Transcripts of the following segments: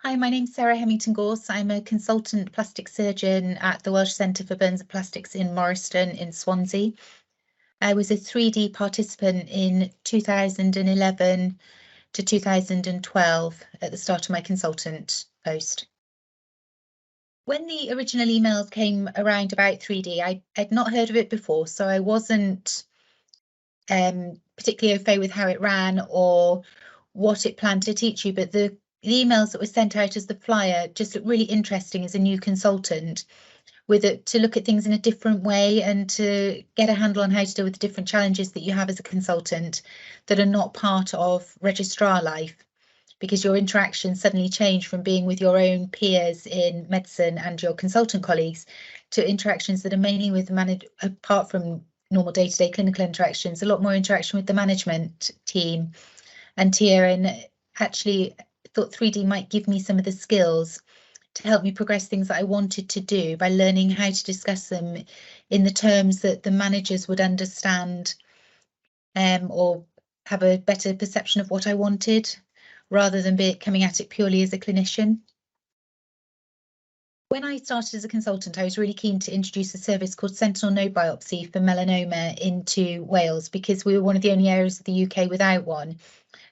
Hi, my name's Sarah Hemmington-Gorse. I'm a consultant plastic surgeon at the Welsh Centre for Burns and Plastics in Morriston in Swansea. I was a 3D participant in 2011 to 2012 at the start of my consultant post. When the original emails came around about 3D, I'd not heard of it before, so I wasn't particularly au fait with how it ran or what it planned to teach you, but the emails that were sent out as the flyer just looked really interesting as a new consultant, with it to look at things in a different way and to get a handle on how to deal with the different challenges that you have as a consultant that are not part of registrar life, because your interactions suddenly change from being with your own peers in medicine and your consultant colleagues to interactions that are mainly with apart from normal day-to-day clinical interactions, a lot more interaction with the management team and tier, and actually thought 3D might give me some of the skills to help me progress things that I wanted to do by learning how to discuss them in the terms that the managers would understand, or have a better perception of what I wanted, rather than coming at it purely as a clinician. When I started as a consultant, I was really keen to introduce a service called sentinel node biopsy for melanoma into Wales, because we were one of the only areas of the UK without one.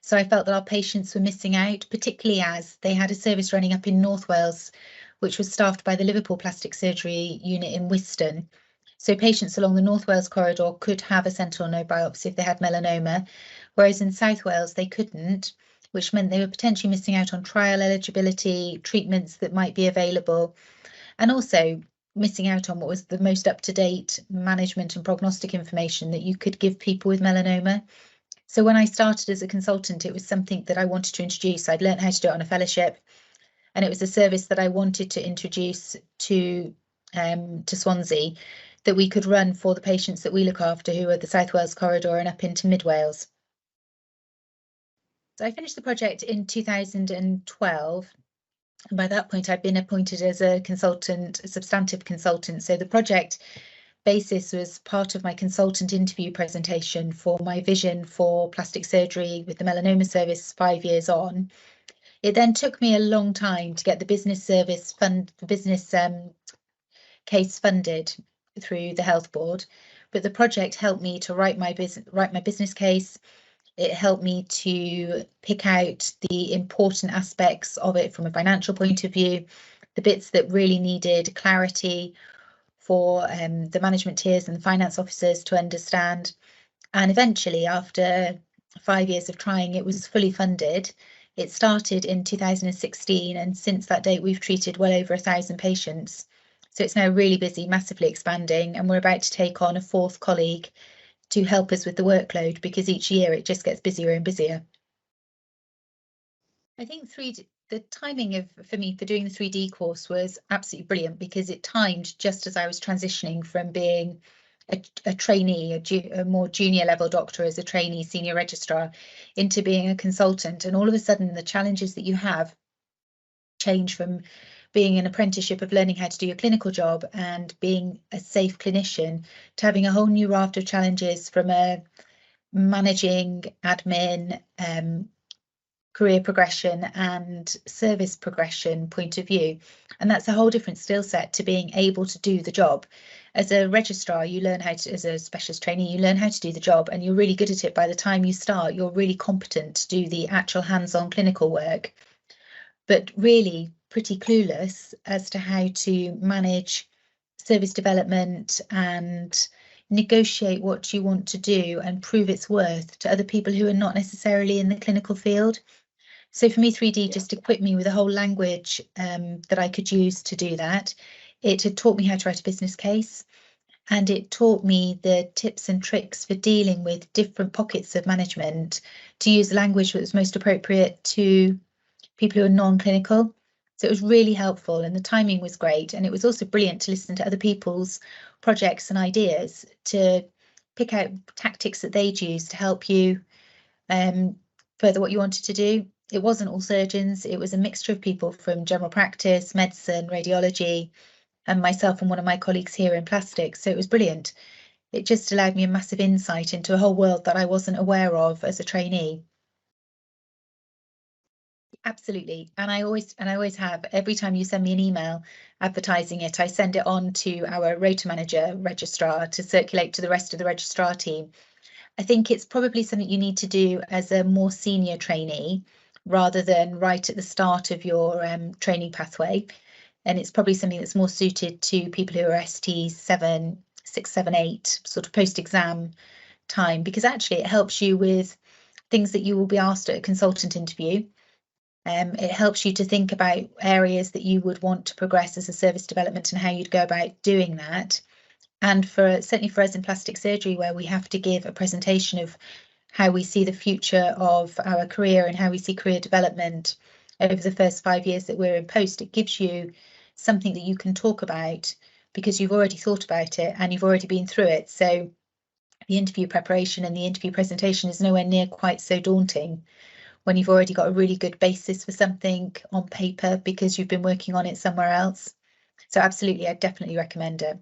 So I felt that our patients were missing out, particularly as they had a service running up in North Wales, which was staffed by the Liverpool Plastic Surgery Unit in Wiston. So patients along the North Wales corridor could have a sentinel node biopsy if they had melanoma, whereas in South Wales they couldn't, which meant they were potentially missing out on trial eligibility, treatments that might be available, and also missing out on what was the most up-to-date management and prognostic information that you could give people with melanoma. So when I started as a consultant, it was something that I wanted to introduce. I'd learned how to do it on a fellowship, and it was a service that I wanted to introduce to Swansea, that we could run for the patients that we look after, who are the South Wales corridor and up into Mid Wales. So I finished the project in 2012. And by that point, I'd been appointed as a consultant, a substantive consultant. So the project basis was part of my consultant interview presentation for my vision for plastic surgery with the melanoma service 5 years on. It then took me a long time to get the business service fund, the business case funded through the health board, but the project helped me to write my business case. It helped me to pick out the important aspects of it from a financial point of view, the bits that really needed clarity for the management tiers and the finance officers to understand. And eventually, after 5 years of trying, it was fully funded. It started in 2016, and since that date, we've treated well over 1,000 patients. So it's now really busy, massively expanding, and we're about to take on a 4th colleague to help us with the workload, because each year it just gets busier and busier. I think the timing for me for doing the 3D course was absolutely brilliant, because it timed just as I was transitioning from being a trainee, a more junior level doctor as a trainee senior registrar, into being a consultant. And all of a sudden the challenges that you have change from being an apprenticeship of learning how to do your clinical job and being a safe clinician to having a whole new raft of challenges from a managing, admin, career progression and service progression point of view. And that's a whole different skill set to being able to do the job. As a registrar, you learn how to, as a specialist trainee, you learn how to do the job, and you're really good at it. By the time you start, you're really competent to do the actual hands-on clinical work, but really pretty clueless as to how to manage service development and negotiate what you want to do and prove its worth to other people who are not necessarily in the clinical field. So for me, 3D just equipped me with a whole language that I could use to do that. It had taught me how to write a business case, and it taught me the tips and tricks for dealing with different pockets of management, to use the language that was most appropriate to people who are non-clinical. So it was really helpful, and the timing was great. And it was also brilliant to listen to other people's projects and ideas, to pick out tactics that they'd use to help you further what you wanted to do. It wasn't all surgeons, it was a mixture of people from general practice, medicine, radiology, and myself and one of my colleagues here in plastics. So it was brilliant. It just allowed me a massive insight into a whole world that I wasn't aware of as a trainee. Absolutely. And I always have, every time you send me an email advertising it, I send it on to our rota manager registrar to circulate to the rest of the registrar team. I think it's probably something you need to do as a more senior trainee rather than right at the start of your training pathway. And it's probably something that's more suited to people who are ST 7, 6, 7, 8, sort of post-exam time, because actually it helps you with things that you will be asked at a consultant interview. It helps you to think about areas that you would want to progress as a service development and how you'd go about doing that. And certainly for us in plastic surgery, where we have to give a presentation of how we see the future of our career and how we see career development over the first 5 years that we're in post, it gives you something that you can talk about because you've already thought about it and you've already been through it. So the interview preparation and the interview presentation is nowhere near quite so daunting when you've already got a really good basis for something on paper because you've been working on it somewhere else. So absolutely, I definitely recommend it.